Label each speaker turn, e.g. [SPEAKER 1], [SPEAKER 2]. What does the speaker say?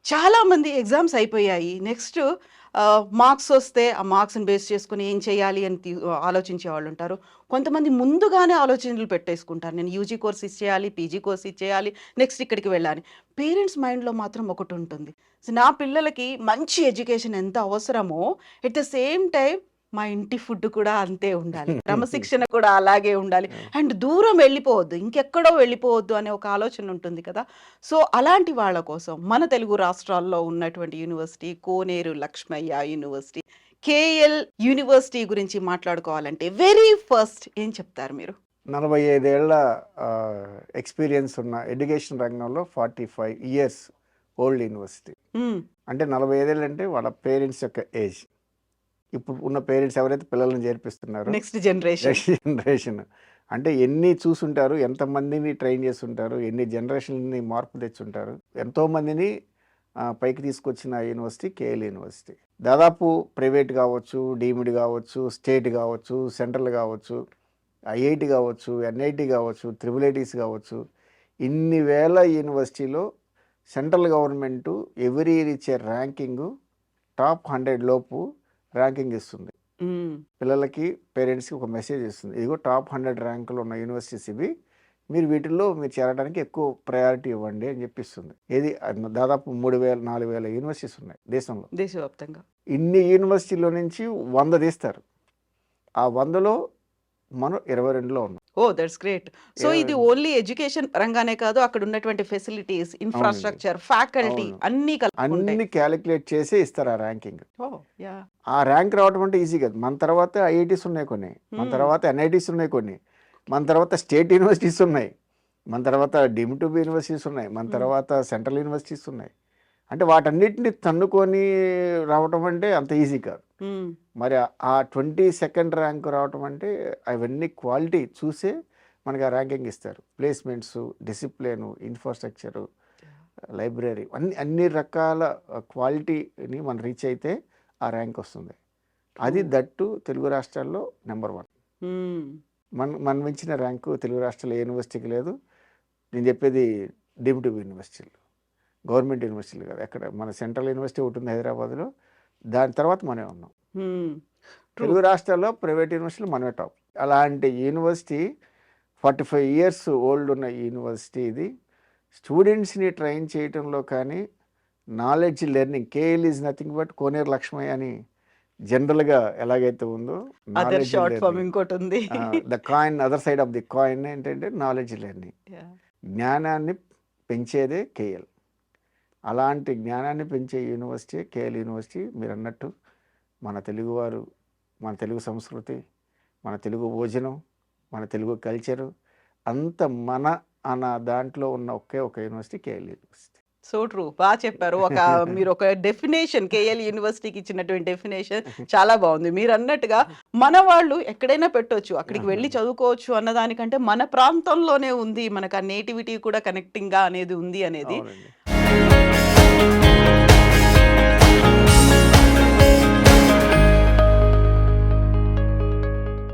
[SPEAKER 1] చాలామంది ఎగ్జామ్స్ అయిపోయాయి. Next marks వస్తే ఆ మార్క్స్‌ని బేస్ చేసుకొని ఏం చేయాలి అని ఆలోచించేవాళ్ళుంటారు. కొంతమంది ముందుగానే ఆలోచనలు పెట్టేసుకుంటారు. నేను యూజీ కోర్స్ ఇచ్చేయాలి, పీజీ కోర్స్ ఇచ్చేయాలి, నెక్స్ట్ ఇక్కడికి వెళ్ళాలి. పేరెంట్స్ మైండ్‌లో మాత్రం ఒకటుంటుంది. నా పిల్లలకి మంచి ఎడ్యుకేషన్ ఎంత అవసరమో, ఎట్ ద సేమ్ టైమ్ మా ఇంటి ఫుడ్ కూడా అంతే ఉండాలి. క్రమశిక్షణ కూడా అలాగే ఉండాలి.
[SPEAKER 2] ఆ!
[SPEAKER 1] అండ్ దూరం వెళ్ళిపోవద్దు. ఇంకెక్కడో వెళ్ళిపోవద్దు అనే ఒక ఆలోచన ఉంటుంది కదా! సో, అలాంటి వాళ్ళ కోసం మన తెలుగు రాష్ట్రాల్లో ఉన్నటువంటి యూనివర్సిటీ కోనేరు లక్ష్మయ్య యూనివర్సిటీ, కేఎల్ యూనివర్సిటీ గురించి మాట్లాడుకోవాలంటే వెరీ ఫస్ట్ ఏం చెప్తారు మీరు?
[SPEAKER 2] 45 ఏళ్ల ఎక్స్‌పీరియన్స్ ఉన్న ఎడ్యుకేషన్ రంగంలో 45 ఇయర్స్ ఓల్డ్ యూనివర్సిటీ.
[SPEAKER 1] హ్మ్.
[SPEAKER 2] అంటే 45 ఏళ్ళంటే వాళ్ళ పేరెంట్స్ యొక్క ఏజ్. ఇప్పుడు ఉన్న పేరెంట్స్ ఎవరైతే పిల్లల్ని చేర్పిస్తున్నారో
[SPEAKER 1] నెక్స్ట్ జనరేషన్.
[SPEAKER 2] Next generation. అంటే ఎన్ని చూసుంటారు, ఎంతమందిని ట్రైన్ చేసుంటారు, ఎన్ని జనరేషన్‌ని మార్పు తెచ్చుంటారు. ఎంతోమందిని పైకి తీసుకొచ్చిన యూనివర్సిటీ కేఎల్ యూనివర్సిటీ. దాదాపు ప్రైవేట్ కావచ్చు, డీమ్డ్ కావచ్చు, స్టేట్ కావచ్చు, సెంట్రల్ కావచ్చు, ఐఐటి కావచ్చు, ఎన్ఐటి కావచ్చు, త్రిబుల్ ఐటీస్ కావచ్చు. ఇన్ని వేల యూనివర్సిటీలో సెంట్రల్ గవర్నమెంటు ఎవ్రీ ఇయర్ ఇచ్చే ర్యాంకింగు టాప్ 100 లోపు ర్యాంకింగ్ ఇస్తుంది.
[SPEAKER 1] హ్మ్.
[SPEAKER 2] పిల్లలకి, పేరెంట్స్‌కి ఒక మెసేజ్ ఇస్తుంది. ఇదిగో టాప్ 100 ర్యాంకులు ఉన్న యూనివర్సిటీస్ ఇవి. మీరు వీటిల్లో మీరు చేరడానికి ఎక్కువ ప్రయారిటీ ఇవ్వండి అని చెప్పిస్తుంది. ఏది దాదాపు 3000, 4000 యూనివర్సిటీస్ ఉన్నాయి దేశంలో.
[SPEAKER 1] దేశవ్యాప్తంగా.
[SPEAKER 2] ఇన్ని యూనివర్సిటీలో నుంచి 100 తీస్తారు. ఆ 100లో మనం 22లో ఉన్నాం.
[SPEAKER 1] ఓహ్! That's great. సో, ఇది
[SPEAKER 2] 22
[SPEAKER 1] ఓన్లీ ఎడ్యుకేషన్ రంగానే కాదు, అక్కడ ఉన్నటువంటి ఫెసిలిటీస్,
[SPEAKER 2] అవునండి.
[SPEAKER 1] ఇన్‌ఫ్రాస్ట్రక్చర్, ఫ్యాకల్టీ
[SPEAKER 2] అవును.
[SPEAKER 1] అన్నీ కలుపుకుంటే.
[SPEAKER 2] అన్ని క్యాలిక్యులేట్ చేసి ఇస్తారు ఆ ర్యాంకింగ్.
[SPEAKER 1] ఓహ్! యాహ్!
[SPEAKER 2] ఆ ర్యాంక్ రావడం అంటే ఈజీ కాదు. మన తర్వాత ఐఐటీస్ ఉన్నాయి కొన్ని, మన
[SPEAKER 1] హ్మ్.
[SPEAKER 2] తర్వాత ఎన్ఐటీస్ ఉన్నాయి కొన్ని, మన తర్వాత స్టేట్ యూనివర్సిటీస్ ఉన్నాయి, మన తర్వాత డీమ్డ్ టు బి యూనివర్సిటీస్ ఉన్నాయి, మన
[SPEAKER 1] హ్మ్.
[SPEAKER 2] తర్వాత సెంట్రల్ యూనివర్సిటీస్ ఉన్నాయి. అంటే వాటన్నిటిని తన్నుకొని రావటం అంటే అంత ఈజీ కాదు.
[SPEAKER 1] హ్మ్.
[SPEAKER 2] మరి ఆ 22nd ర్యాంక్ రావటం అంటే అవన్నీ క్వాలిటీ చూసే మనకి ఆ ర్యాంకింగ్ ఇస్తారు. ప్లేస్మెంట్స్, డిసిప్లిన్, ఇన్ఫ్రాస్ట్రక్చరు, లైబ్రరీ అన్ని రకాల క్వాలిటీని మనం రీచ్ అయితే ఆ ర్యాంక్ వస్తుంది. అది
[SPEAKER 1] ఓహ్!
[SPEAKER 2] దట్టు తెలుగు రాష్ట్రాల్లో నెంబర్ 1.
[SPEAKER 1] హ్మ్.
[SPEAKER 2] మనం ఇచ్చిన ర్యాంకు తెలుగు రాష్ట్రాల్లో ఏ యూనివర్సిటీకి లేదు. నేను చెప్పేది డీమ్డ్ టు బి యూనివర్సిటీలు, గవర్నమెంట్ యూనివర్సిటీలు కాదు. ఎక్కడ మన సెంట్రల్ యూనివర్సిటీ ఒకటి ఉంది హైదరాబాద్లో, దాని తర్వాత మనమే ఉన్నాం.
[SPEAKER 1] హ్మ్. ట్రూ.
[SPEAKER 2] తెలుగు రాష్ట్రాల్లో ప్రైవేట్ యూనివర్సిటీలు మనమే టాప్. అలాంటి యూనివర్సిటీ 45 ఇయర్స్ ఓల్డ్ ఉన్న యూనివర్సిటీ ఇది. స్టూడెంట్స్ని ట్రైన్ చేయటంలో కానీ, knowledge learning, KL is nothing but Koneru Lakshmaiah అని జనరల్గా ఎలాగైతే ఉందో
[SPEAKER 1] other
[SPEAKER 2] knowledge
[SPEAKER 1] short form
[SPEAKER 2] learning,
[SPEAKER 1] ఇంకోటుంది.
[SPEAKER 2] The coin other side of the coin ఏంటంటే నాలెడ్జ్ లెర్నింగ్,
[SPEAKER 1] యాహ్!
[SPEAKER 2] జ్ఞానాన్ని పెంచేదే కేఎల్. అలాంటి జ్ఞానాన్ని పెంచే యూనివర్సిటీ కేఎల్ యూనివర్సిటీ. మీరు అన్నట్టు మన తెలుగువారు, మన తెలుగు సంస్కృతి, మన తెలుగు భోజనం, మన తెలుగు కల్చరు అంత మన అన్న దాంట్లో ఉన్న ఒకే ఒక university KL university.
[SPEAKER 1] So true. చెప్పారు. మీరొక డెఫినేషన్ కేఎల్ యూనివర్సిటీకి ఇచ్చినటువంటి డెఫినేషన్ చాలా బావుంది. మీరన్నట్టుగా మన వాళ్ళు ఎక్కడైనా పెట్టొచ్చు. అక్కడికి వెళ్లి చదువుకోవచ్చు అన్నదానికంటే మన ప్రాంతంలోనే ఉంది. మనకు ఆ నేటివిటీ కూడా కనెక్టింగ్‌గా అనేది ఉంది అనేది.
[SPEAKER 2] అవునండి.